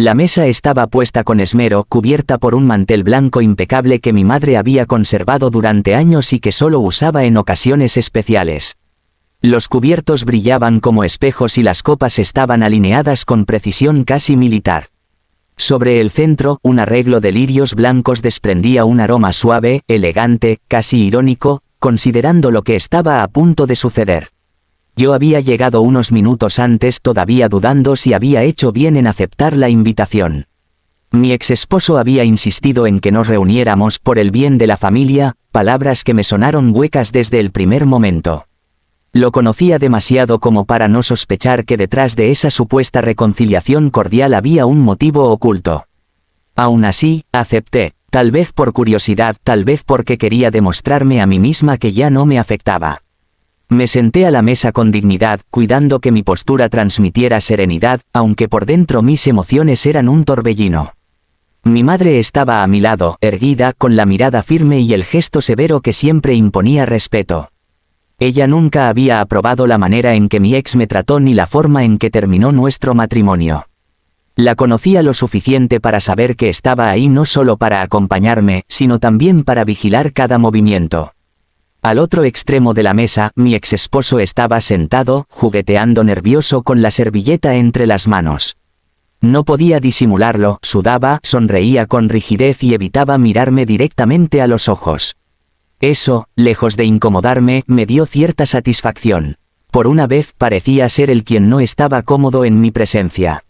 La mesa estaba puesta con esmero, cubierta por un mantel blanco impecable que mi madre había conservado durante años y que solo usaba en ocasiones especiales. Los cubiertos brillaban como espejos y las copas estaban alineadas con precisión casi militar. Sobre el centro, un arreglo de lirios blancos desprendía un aroma suave, elegante, casi irónico, considerando lo que estaba a punto de suceder. Yo había llegado unos minutos antes, todavía dudando si había hecho bien en aceptar la invitación. Mi exesposo había insistido en que nos reuniéramos por el bien de la familia, palabras que me sonaron huecas desde el primer momento. Lo conocía demasiado como para no sospechar que detrás de esa supuesta reconciliación cordial había un motivo oculto. Aún así, acepté, tal vez por curiosidad, tal vez porque quería demostrarme a mí misma que ya no me afectaba. Me senté a la mesa con dignidad, cuidando que mi postura transmitiera serenidad, aunque por dentro mis emociones eran un torbellino. Mi madre estaba a mi lado, erguida, con la mirada firme y el gesto severo que siempre imponía respeto. Ella nunca había aprobado la manera en que mi ex me trató ni la forma en que terminó nuestro matrimonio. La conocía lo suficiente para saber que estaba ahí no solo para acompañarme, sino también para vigilar cada movimiento. Al otro extremo de la mesa, mi exesposo estaba sentado, jugueteando nervioso con la servilleta entre las manos. No podía disimularlo, sudaba, sonreía con rigidez y evitaba mirarme directamente a los ojos. Eso, lejos de incomodarme, me dio cierta satisfacción. Por una vez parecía ser el quien no estaba cómodo en mi presencia.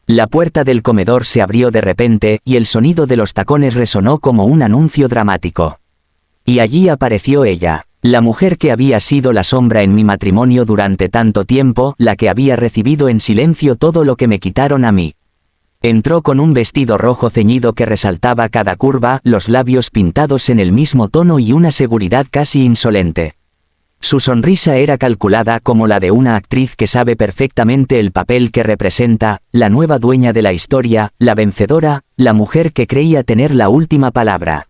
La puerta del comedor se abrió de repente, y el sonido de los tacones resonó como un anuncio dramático. Y allí apareció ella, la mujer que había sido la sombra en mi matrimonio durante tanto tiempo, la que había recibido en silencio todo lo que me quitaron a mí. Entró con un vestido rojo ceñido que resaltaba cada curva, los labios pintados en el mismo tono y una seguridad casi insolente. Su sonrisa era calculada como la de una actriz que sabe perfectamente el papel que representa, la nueva dueña de la historia, la vencedora, la mujer que creía tener la última palabra.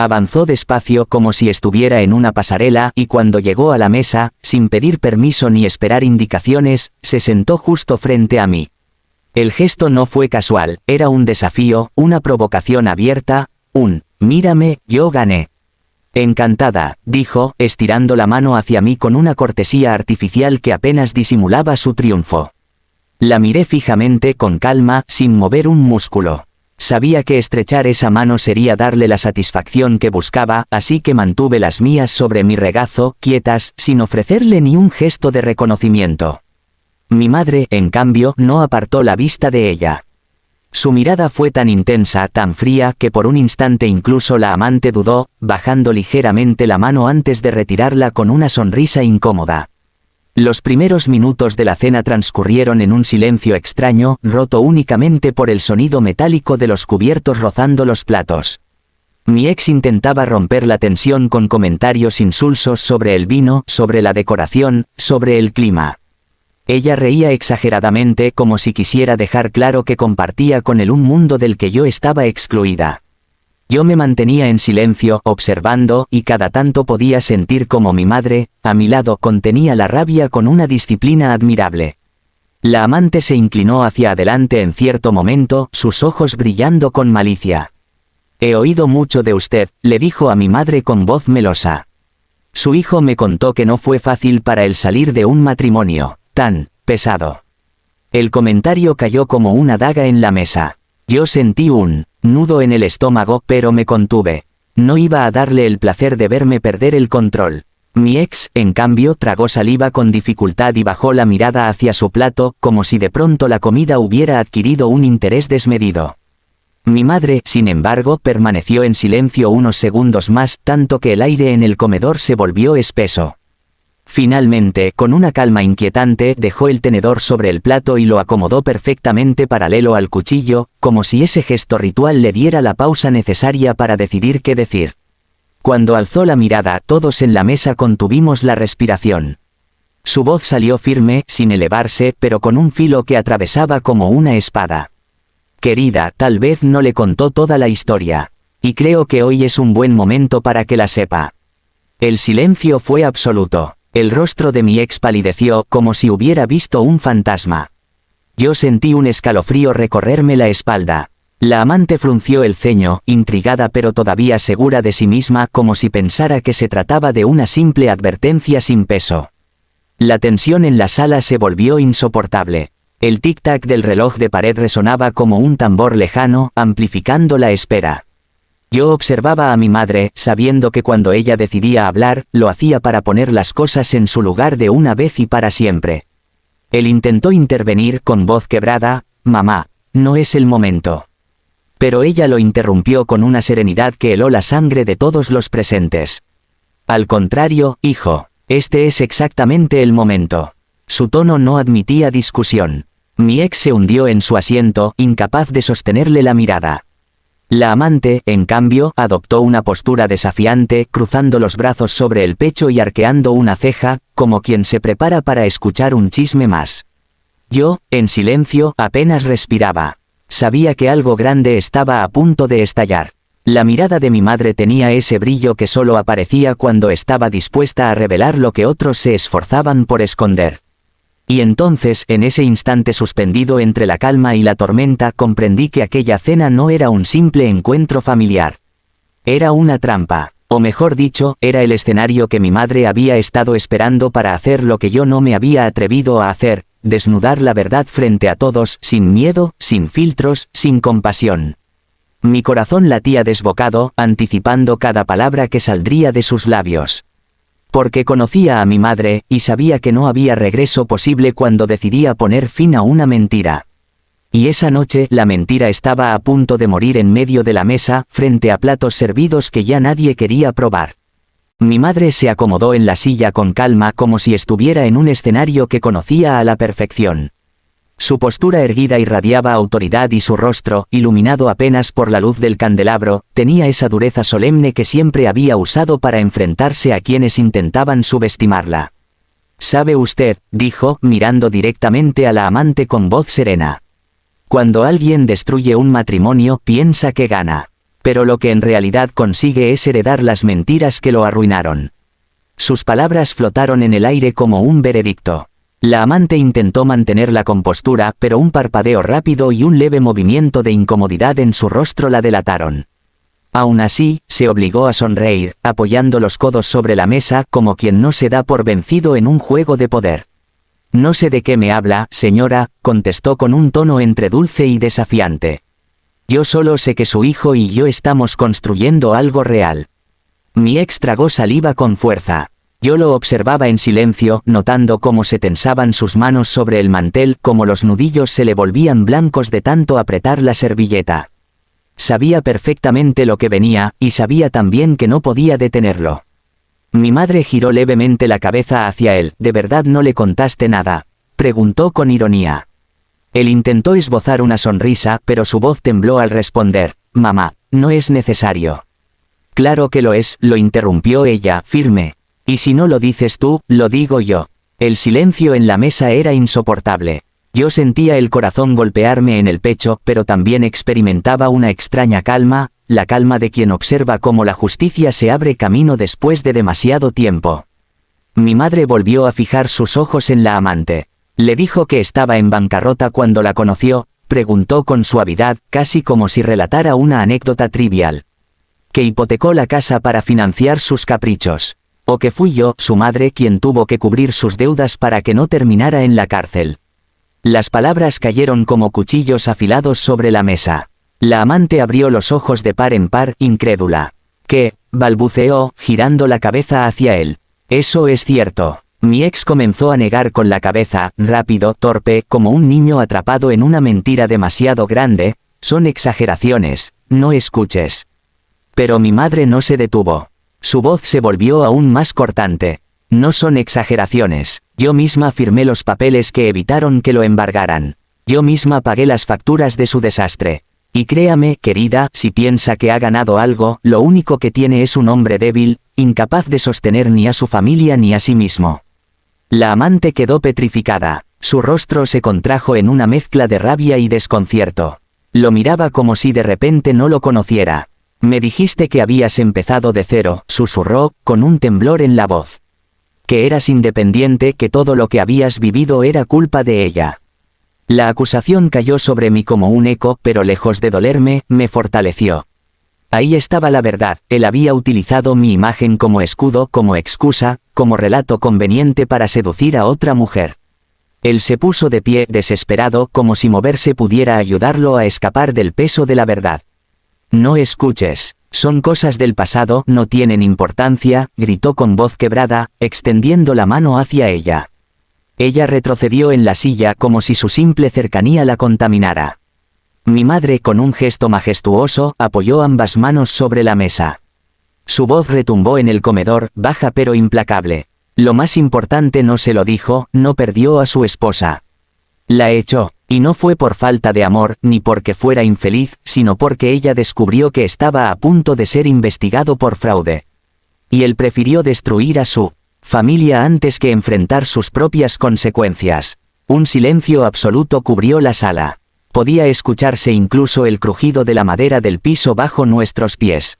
Avanzó despacio como si estuviera en una pasarela y cuando llegó a la mesa, sin pedir permiso ni esperar indicaciones, se sentó justo frente a mí. El gesto no fue casual, era un desafío, una provocación abierta, mírame, yo gané. Encantada, dijo, estirando la mano hacia mí con una cortesía artificial que apenas disimulaba su triunfo. La miré fijamente con calma, sin mover un músculo. Sabía que estrechar esa mano sería darle la satisfacción que buscaba, así que mantuve las mías sobre mi regazo, quietas, sin ofrecerle ni un gesto de reconocimiento. Mi madre, en cambio, no apartó la vista de ella. Su mirada fue tan intensa, tan fría, que por un instante incluso la amante dudó, bajando ligeramente la mano antes de retirarla con una sonrisa incómoda. Los primeros minutos de la cena transcurrieron en un silencio extraño, roto únicamente por el sonido metálico de los cubiertos rozando los platos. Mi ex intentaba romper la tensión con comentarios insulsos sobre el vino, sobre la decoración, sobre el clima. Ella reía exageradamente como si quisiera dejar claro que compartía con él un mundo del que yo estaba excluida. Yo me mantenía en silencio, observando, y cada tanto podía sentir como mi madre, a mi lado, contenía la rabia con una disciplina admirable. La amante se inclinó hacia adelante en cierto momento, sus ojos brillando con malicia. «He oído mucho de usted», le dijo a mi madre con voz melosa. Su hijo me contó que no fue fácil para él salir de un matrimonio tan pesado. El comentario cayó como una daga en la mesa. Yo sentí un nudo en el estómago, pero me contuve. No iba a darle el placer de verme perder el control. Mi ex, en cambio, tragó saliva con dificultad y bajó la mirada hacia su plato, como si de pronto la comida hubiera adquirido un interés desmedido. Mi madre, sin embargo, permaneció en silencio unos segundos más, tanto que el aire en el comedor se volvió espeso. Finalmente, con una calma inquietante, dejó el tenedor sobre el plato y lo acomodó perfectamente paralelo al cuchillo, como si ese gesto ritual le diera la pausa necesaria para decidir qué decir. Cuando alzó la mirada, todos en la mesa contuvimos la respiración. Su voz salió firme, sin elevarse, pero con un filo que atravesaba como una espada. Querida, tal vez no le contó toda la historia. Y creo que hoy es un buen momento para que la sepa. El silencio fue absoluto. El rostro de mi ex palideció como si hubiera visto un fantasma. Yo sentí un escalofrío recorrerme la espalda. La amante frunció el ceño, intrigada pero todavía segura de sí misma, como si pensara que se trataba de una simple advertencia sin peso. La tensión en la sala se volvió insoportable. El tic-tac del reloj de pared resonaba como un tambor lejano, amplificando la espera. Yo observaba a mi madre, sabiendo que cuando ella decidía hablar, lo hacía para poner las cosas en su lugar de una vez y para siempre. Él intentó intervenir con voz quebrada: «Mamá, no es el momento». Pero ella lo interrumpió con una serenidad que heló la sangre de todos los presentes. «Al contrario, hijo, este es exactamente el momento». Su tono no admitía discusión. Mi ex se hundió en su asiento, incapaz de sostenerle la mirada. La amante, en cambio, adoptó una postura desafiante, cruzando los brazos sobre el pecho y arqueando una ceja, como quien se prepara para escuchar un chisme más. Yo, en silencio, apenas respiraba. Sabía que algo grande estaba a punto de estallar. La mirada de mi madre tenía ese brillo que solo aparecía cuando estaba dispuesta a revelar lo que otros se esforzaban por esconder. Y entonces, en ese instante suspendido entre la calma y la tormenta, comprendí que aquella cena no era un simple encuentro familiar. Era una trampa, o mejor dicho, era el escenario que mi madre había estado esperando para hacer lo que yo no me había atrevido a hacer: desnudar la verdad frente a todos, sin miedo, sin filtros, sin compasión. Mi corazón latía desbocado, anticipando cada palabra que saldría de sus labios. Porque conocía a mi madre, y sabía que no había regreso posible cuando decidía poner fin a una mentira. Y esa noche la mentira estaba a punto de morir en medio de la mesa, frente a platos servidos que ya nadie quería probar. Mi madre se acomodó en la silla con calma, como si estuviera en un escenario que conocía a la perfección. Su postura erguida irradiaba autoridad y su rostro, iluminado apenas por la luz del candelabro, tenía esa dureza solemne que siempre había usado para enfrentarse a quienes intentaban subestimarla. «¿Sabe usted?», dijo, mirando directamente a la amante con voz serena. «Cuando alguien destruye un matrimonio, piensa que gana. Pero lo que en realidad consigue es heredar las mentiras que lo arruinaron». Sus palabras flotaron en el aire como un veredicto. La amante intentó mantener la compostura, pero un parpadeo rápido y un leve movimiento de incomodidad en su rostro la delataron. Aún así, se obligó a sonreír, apoyando los codos sobre la mesa, como quien no se da por vencido en un juego de poder. «No sé de qué me habla, señora», contestó con un tono entre dulce y desafiante. «Yo solo sé que su hijo y yo estamos construyendo algo real». Mi ex tragó saliva con fuerza. Yo lo observaba en silencio, notando cómo se tensaban sus manos sobre el mantel, cómo los nudillos se le volvían blancos de tanto apretar la servilleta. Sabía perfectamente lo que venía, y sabía también que no podía detenerlo. Mi madre giró levemente la cabeza hacia él. «¿De verdad no le contaste nada?», preguntó con ironía. Él intentó esbozar una sonrisa, pero su voz tembló al responder: «Mamá, no es necesario». «Claro que lo es», lo interrumpió ella, firme. «Y si no lo dices tú, lo digo yo». El silencio en la mesa era insoportable. Yo sentía el corazón golpearme en el pecho, pero también experimentaba una extraña calma, la calma de quien observa cómo la justicia se abre camino después de demasiado tiempo. Mi madre volvió a fijar sus ojos en la amante. «¿Le dijo que estaba en bancarrota cuando la conoció?», preguntó con suavidad, casi como si relatara una anécdota trivial. «¿Que hipotecó la casa para financiar sus caprichos? ¿O que fui yo, su madre, quien tuvo que cubrir sus deudas para que no terminara en la cárcel?». Las palabras cayeron como cuchillos afilados sobre la mesa. La amante abrió los ojos de par en par, incrédula. «¿Qué?», balbuceó, girando la cabeza hacia él. «Eso es cierto». Mi ex comenzó a negar con la cabeza, rápido, torpe, como un niño atrapado en una mentira demasiado grande. «Son exageraciones, no escuches». Pero mi madre no se detuvo. Su voz se volvió aún más cortante. «No son exageraciones. Yo misma firmé los papeles que evitaron que lo embargaran. Yo misma pagué las facturas de su desastre. Y créame, querida, si piensa que ha ganado algo, lo único que tiene es un hombre débil, incapaz de sostener ni a su familia ni a sí mismo». La amante quedó petrificada. Su rostro se contrajo en una mezcla de rabia y desconcierto. Lo miraba como si de repente no lo conociera. «Me dijiste que habías empezado de cero», susurró, con un temblor en la voz. «Que eras independiente, que todo lo que habías vivido era culpa de ella». La acusación cayó sobre mí como un eco, pero lejos de dolerme, me fortaleció. Ahí estaba la verdad, él había utilizado mi imagen como escudo, como excusa, como relato conveniente para seducir a otra mujer. Él se puso de pie, desesperado, como si moverse pudiera ayudarlo a escapar del peso de la verdad. No escuches, son cosas del pasado, no tienen importancia, gritó con voz quebrada, extendiendo la mano hacia ella. Ella retrocedió en la silla como si su simple cercanía la contaminara. Mi madre, con un gesto majestuoso, apoyó ambas manos sobre la mesa. Su voz retumbó en el comedor, baja pero implacable. Lo más importante no se lo dijo, no perdió a su esposa. La echó, y no fue por falta de amor, ni porque fuera infeliz, sino porque ella descubrió que estaba a punto de ser investigado por fraude. Y él prefirió destruir a su familia antes que enfrentar sus propias consecuencias. Un silencio absoluto cubrió la sala. Podía escucharse incluso el crujido de la madera del piso bajo nuestros pies.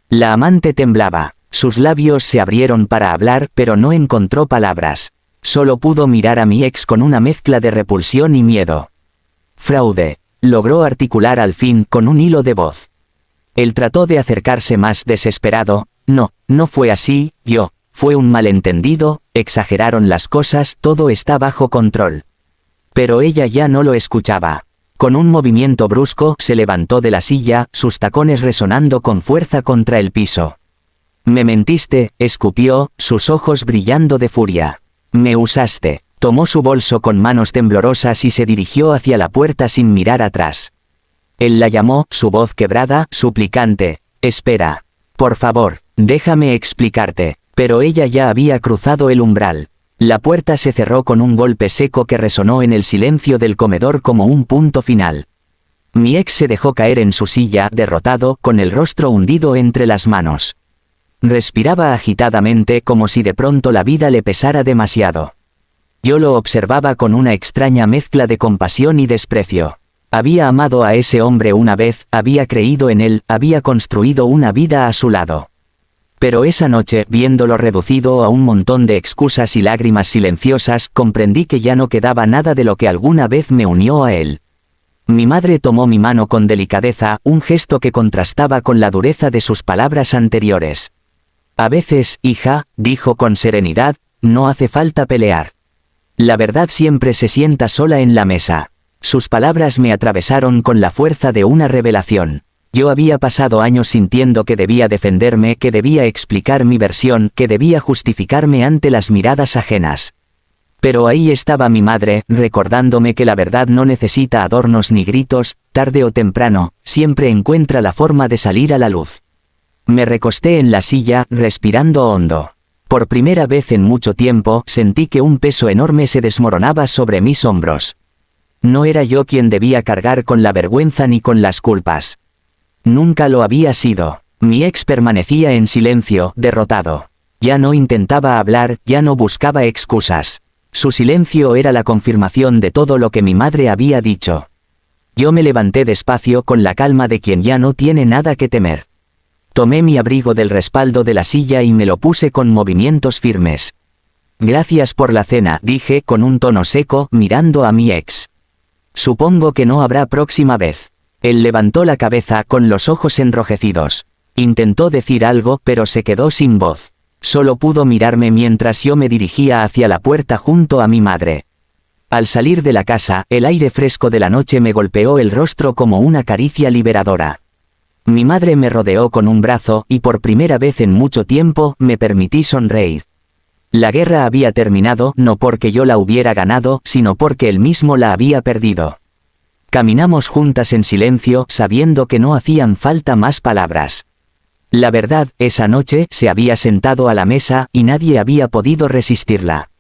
La amante temblaba, sus labios se abrieron para hablar, pero no encontró palabras. Solo pudo mirar a mi ex con una mezcla de repulsión y miedo. Fraude, logró articular al fin con un hilo de voz. Él trató de acercarse más desesperado. No fue así, fue un malentendido, exageraron las cosas, todo está bajo control. Pero ella ya no lo escuchaba. Con un movimiento brusco, se levantó de la silla, sus tacones resonando con fuerza contra el piso. Me mentiste, escupió, sus ojos brillando de furia. Me usaste. Tomó su bolso con manos temblorosas y se dirigió hacia la puerta sin mirar atrás. Él la llamó, su voz quebrada, suplicante. Espera. Por favor, déjame explicarte. Pero ella ya había cruzado el umbral. La puerta se cerró con un golpe seco que resonó en el silencio del comedor como un punto final. Mi ex se dejó caer en su silla, derrotado, con el rostro hundido entre las manos. Respiraba agitadamente como si de pronto la vida le pesara demasiado. Yo lo observaba con una extraña mezcla de compasión y desprecio. Había amado a ese hombre una vez, había creído en él, había construido una vida a su lado. Pero esa noche, viéndolo reducido a un montón de excusas y lágrimas silenciosas, comprendí que ya no quedaba nada de lo que alguna vez me unió a él. Mi madre tomó mi mano con delicadeza, un gesto que contrastaba con la dureza de sus palabras anteriores. A veces, hija, dijo con serenidad, no hace falta pelear. La verdad siempre se sienta sola en la mesa. Sus palabras me atravesaron con la fuerza de una revelación. Yo había pasado años sintiendo que debía defenderme, que debía explicar mi versión, que debía justificarme ante las miradas ajenas. Pero ahí estaba mi madre, recordándome que la verdad no necesita adornos ni gritos, tarde o temprano, siempre encuentra la forma de salir a la luz. Me recosté en la silla, respirando hondo. Por primera vez en mucho tiempo, sentí que un peso enorme se desmoronaba sobre mis hombros. No era yo quien debía cargar con la vergüenza ni con las culpas. Nunca lo había sido. Mi ex permanecía en silencio, derrotado. Ya no intentaba hablar, ya no buscaba excusas. Su silencio era la confirmación de todo lo que mi madre había dicho. Yo me levanté despacio con la calma de quien ya no tiene nada que temer. Tomé mi abrigo del respaldo de la silla y me lo puse con movimientos firmes. Gracias por la cena, dije con un tono seco, mirando a mi ex. Supongo que no habrá próxima vez. Él levantó la cabeza con los ojos enrojecidos. Intentó decir algo, pero se quedó sin voz. Solo pudo mirarme mientras yo me dirigía hacia la puerta junto a mi madre. Al salir de la casa, el aire fresco de la noche me golpeó el rostro como una caricia liberadora. Mi madre me rodeó con un brazo, y por primera vez en mucho tiempo, me permití sonreír. La guerra había terminado, no porque yo la hubiera ganado, sino porque él mismo la había perdido. Caminamos juntas en silencio, sabiendo que no hacían falta más palabras. La verdad, esa noche, se había sentado a la mesa, y nadie había podido resistirla.